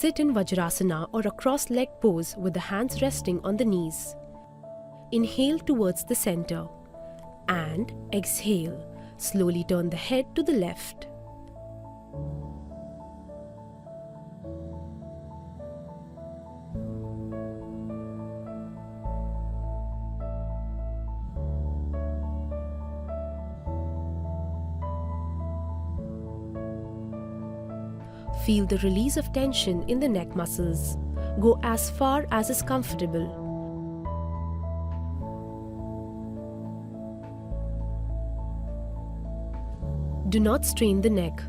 Sit in Vajrasana or a cross-legged pose with the hands resting on the knees. Inhale towards the center and exhale. Slowly turn the head to the left. Feel the release of tension in the neck muscles. Go as far as is comfortable. Do not strain the neck.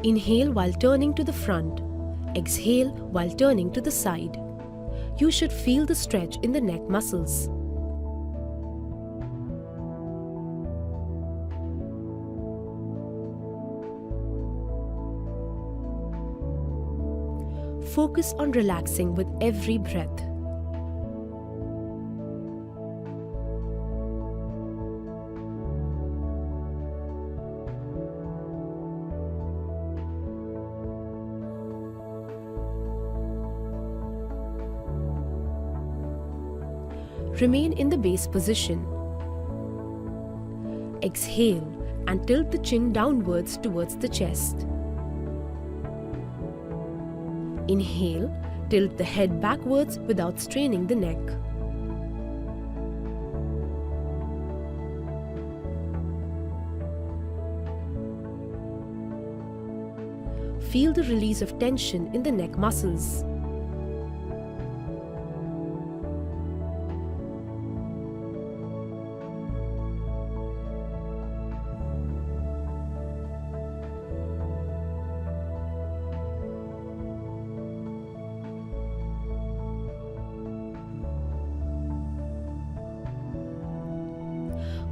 Inhale while turning to the front. Exhale while turning to the side. You should feel the stretch in the neck muscles. Focus on relaxing with every breath. Remain in the base position. Exhale and tilt the chin downwards towards the chest. Inhale, tilt the head backwards without straining the neck. Feel the release of tension in the neck muscles.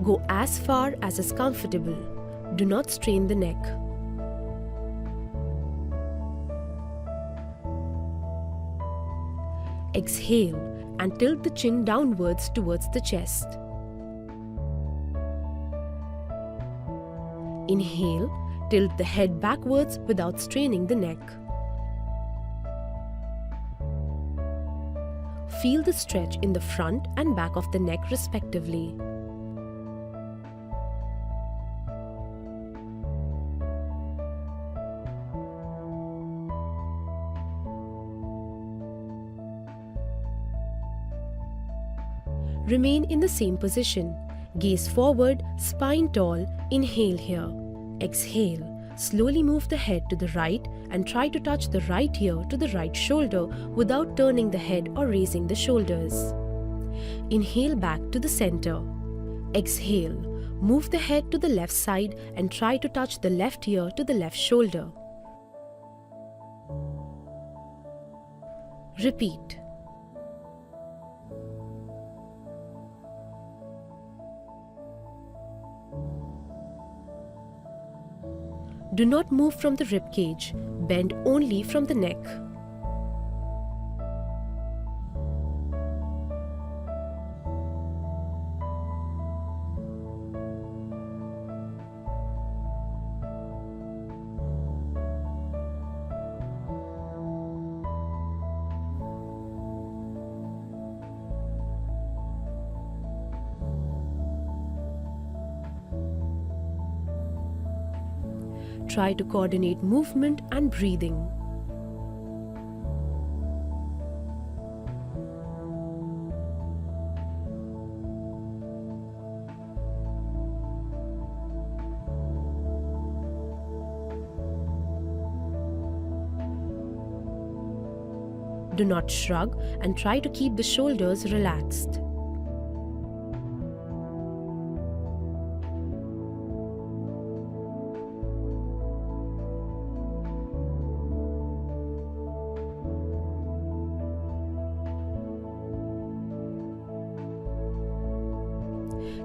Go as far as is comfortable. Do not strain the neck. Exhale and tilt the chin downwards towards the chest. Inhale, tilt the head backwards without straining the neck. Feel the stretch in the front and back of the neck respectively. Remain in the same position. Gaze forward, spine tall. Inhale here. Exhale. Slowly move the head to the right and try to touch the right ear to the right shoulder without turning the head or raising the shoulders. Inhale back to the center. Exhale. Move the head to the left side and try to touch the left ear to the left shoulder. Repeat. Do not move from the rib cage. Bend only from the neck. Try to coordinate movement and breathing. Do not shrug and try to keep the shoulders relaxed.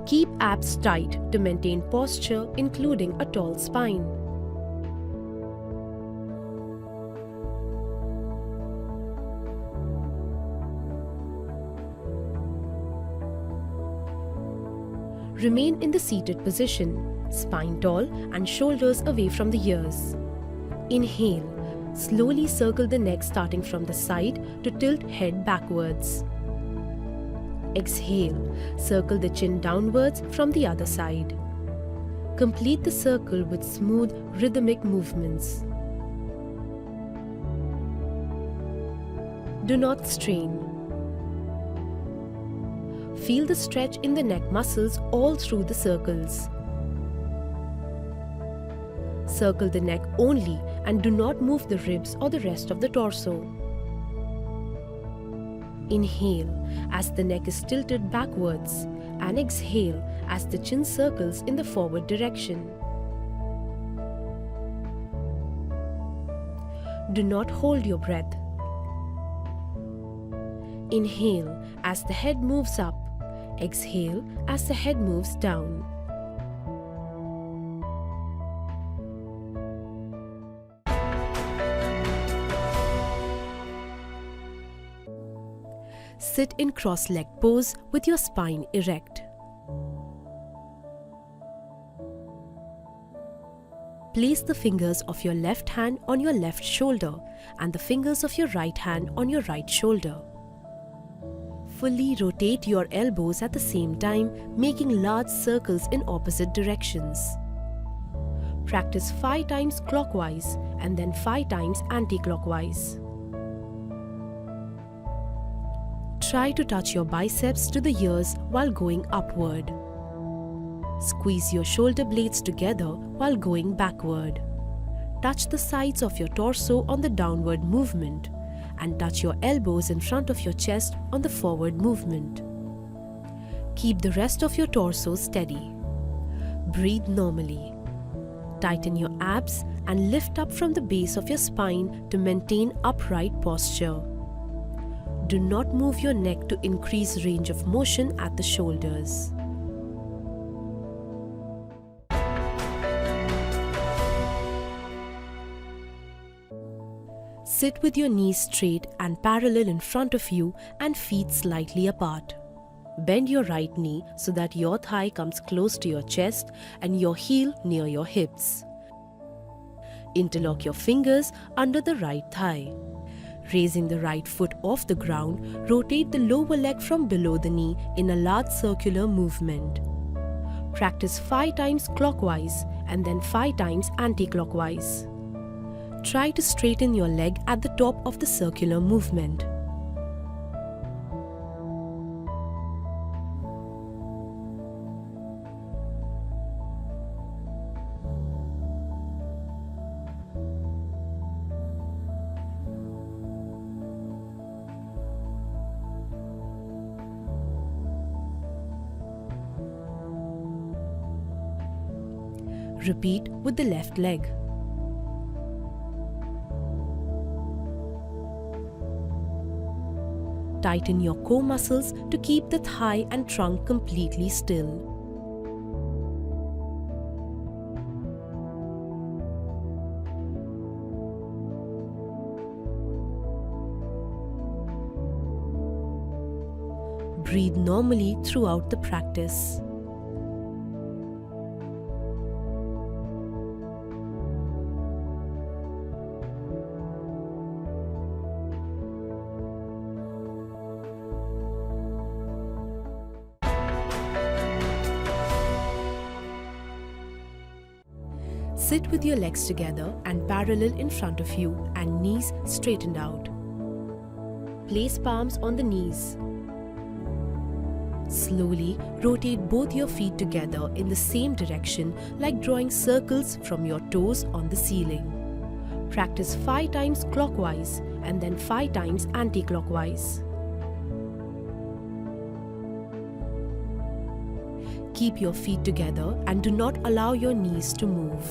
Keep abs tight to maintain posture, including a tall spine. Remain in the seated position, spine tall and shoulders away from the ears. Inhale. Slowly circle the neck starting from the side to tilt head backwards. Exhale. Circle the chin downwards from the other side. Complete the circle with smooth, rhythmic movements. Do not strain. Feel the stretch in the neck muscles all through the circles. Circle the neck only and do not move the ribs or the rest of the torso. Inhale as the neck is tilted backwards and exhale as the chin circles in the forward direction. Do not hold your breath. Inhale as the head moves up. Exhale as the head moves down. Sit in cross-leg pose with your spine erect. Place the fingers of your left hand on your left shoulder and the fingers of your right hand on your right shoulder. Fully rotate your elbows at the same time, making large circles in opposite directions. Practice 5 times clockwise and then 5 times anti-clockwise. Try to touch your biceps to the ears while going upward. Squeeze your shoulder blades together while going backward. Touch the sides of your torso on the downward movement and touch your elbows in front of your chest on the forward movement. Keep the rest of your torso steady. Breathe normally. Tighten your abs and lift up from the base of your spine to maintain upright posture. Do not move your neck to increase range of motion at the shoulders. Sit with your knees straight and parallel in front of you and feet slightly apart. Bend your right knee so that your thigh comes close to your chest and your heel near your hips. Interlock your fingers under the right thigh. Raising the right foot off the ground, rotate the lower leg from below the knee in a large circular movement. Practice 5 times clockwise and then 5 times anti-clockwise. Try to straighten your leg at the top of the circular movement. Repeat with the left leg. Tighten your core muscles to keep the thigh and trunk completely still. Breathe normally throughout the practice. Sit with your legs together and parallel in front of you and knees straightened out. Place palms on the knees. Slowly rotate both your feet together in the same direction like drawing circles from your toes on the ceiling. Practice 5 times clockwise and then 5 times anti-clockwise. Keep your feet together and do not allow your knees to move.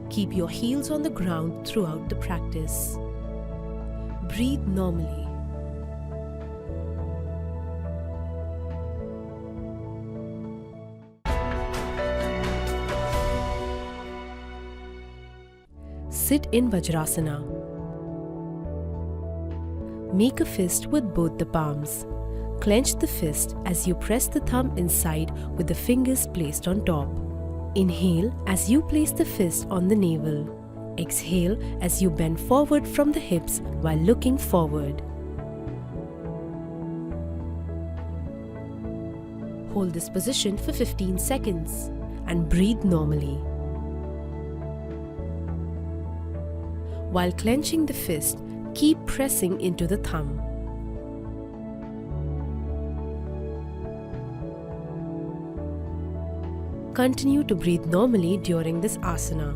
Keep your heels on the ground throughout the practice. Breathe normally. Sit in Vajrasana. Make a fist with both the palms. Clench the fist as you press the thumb inside with the fingers placed on top. Inhale as you place the fist on the navel. Exhale as you bend forward from the hips while looking forward. Hold this position for 15 seconds and breathe normally. While clenching the fist, keep pressing into the thumb. Continue to breathe normally during this asana.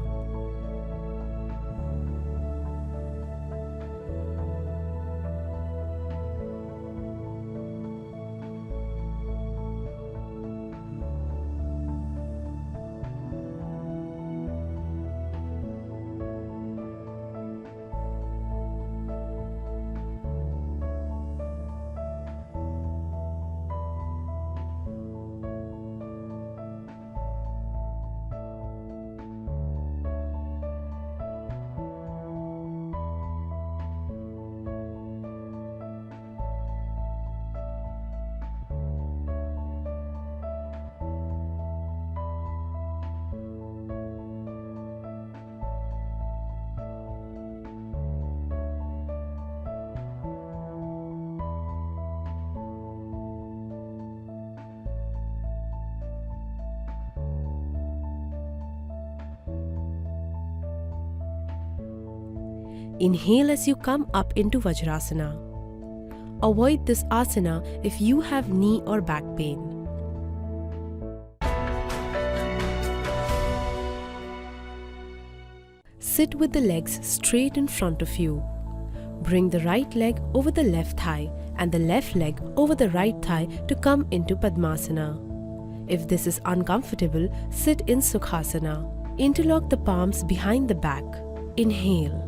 Inhale as you come up into Vajrasana. Avoid this asana if you have knee or back pain. Sit with the legs straight in front of you. Bring the right leg over the left thigh and the left leg over the right thigh to come into Padmasana. If this is uncomfortable, sit in Sukhasana. Interlock the palms behind the back. Inhale.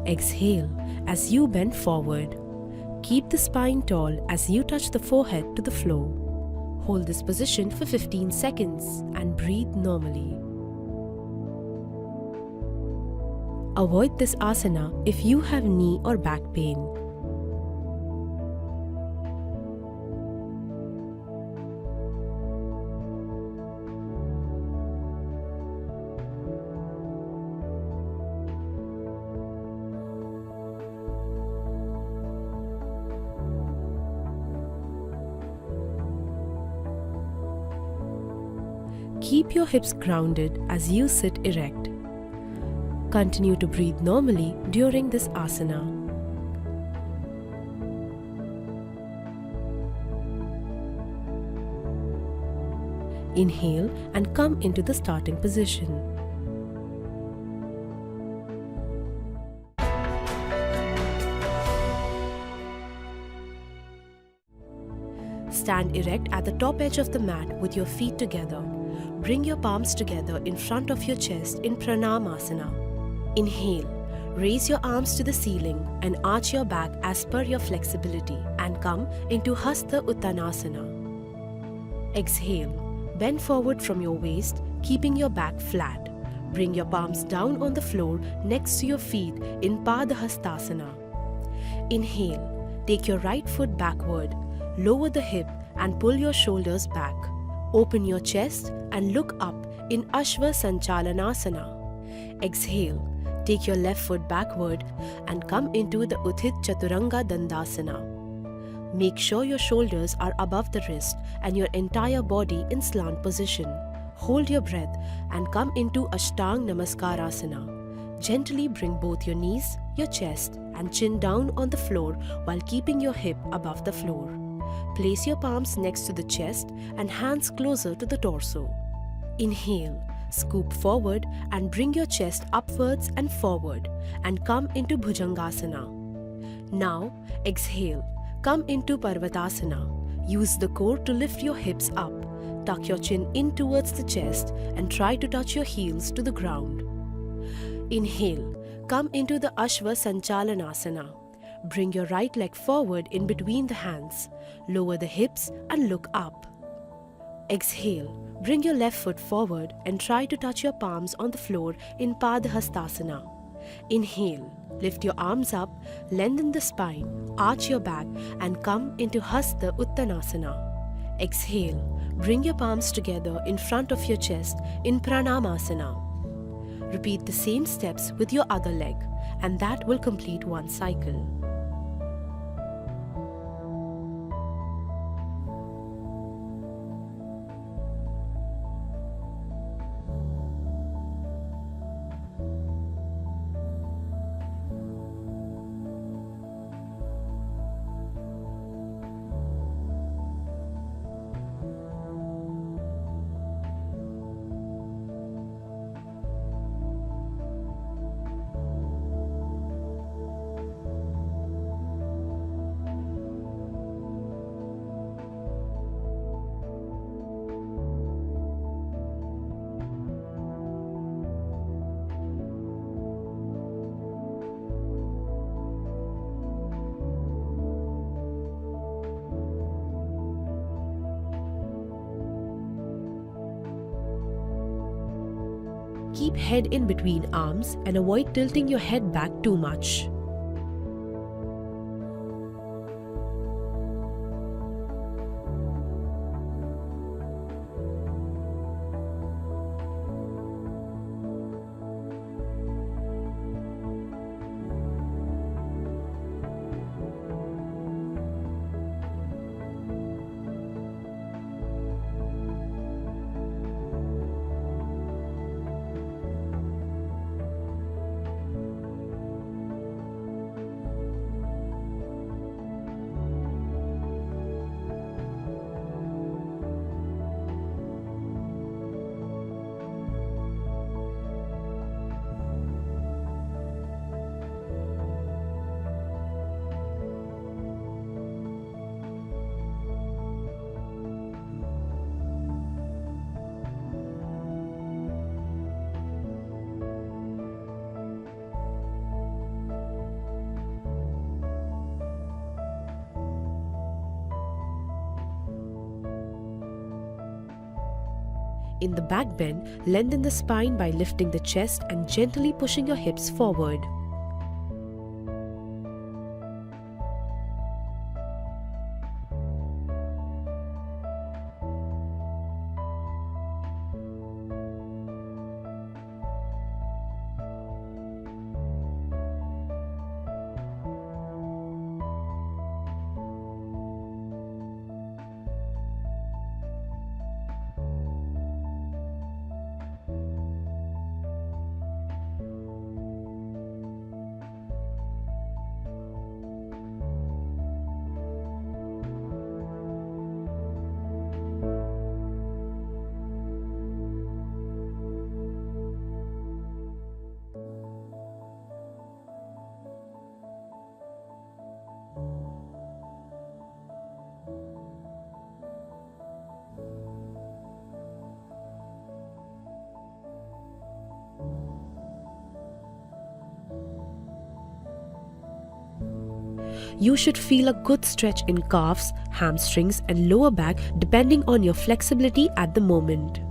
Exhale as you bend forward. Keep the spine tall as you touch the forehead to the floor. Hold this position for 15 seconds and breathe normally. Avoid this asana if you have knee or back pain. Keep your hips grounded as you sit erect. Continue to breathe normally during this asana. Inhale and come into the starting position. Stand erect at the top edge of the mat with your feet together. Bring your palms together in front of your chest in Pranamasana. Inhale, raise your arms to the ceiling and arch your back as per your flexibility and come into Hasta Uttanasana. Exhale, bend forward from your waist, keeping your back flat. Bring your palms down on the floor next to your feet in Padahastasana. Inhale, take your right foot backward, lower the hip and pull your shoulders back. Open your chest and look up in Ashva Sanchalanasana. Exhale, take your left foot backward and come into the Uthit Chaturanga Dandasana. Make sure your shoulders are above the wrist and your entire body in slant position. Hold your breath and come into Ashtang Namaskarasana. Gently bring both your knees, your chest and chin down on the floor while keeping your hip above the floor. Place your palms next to the chest and hands closer to the torso. Inhale, scoop forward and bring your chest upwards and forward and come into Bhujangasana. Now, exhale, come into Parvatasana. Use the core to lift your hips up. Tuck your chin in towards the chest and try to touch your heels to the ground. Inhale, come into the Ashva Sanchalanasana. Bring your right leg forward in between the hands. Lower the hips and look up. Exhale, bring your left foot forward and try to touch your palms on the floor in Padahastasana. Inhale, lift your arms up, lengthen the spine, arch your back and come into Hasta Uttanasana. Exhale, bring your palms together in front of your chest in Pranamasana. Repeat the same steps with your other leg and that will complete one cycle. Keep head in between arms and avoid tilting your head back too much. In the back bend, lengthen the spine by lifting the chest and gently pushing your hips forward. You should feel a good stretch in calves, hamstrings and lower back depending on your flexibility at the moment.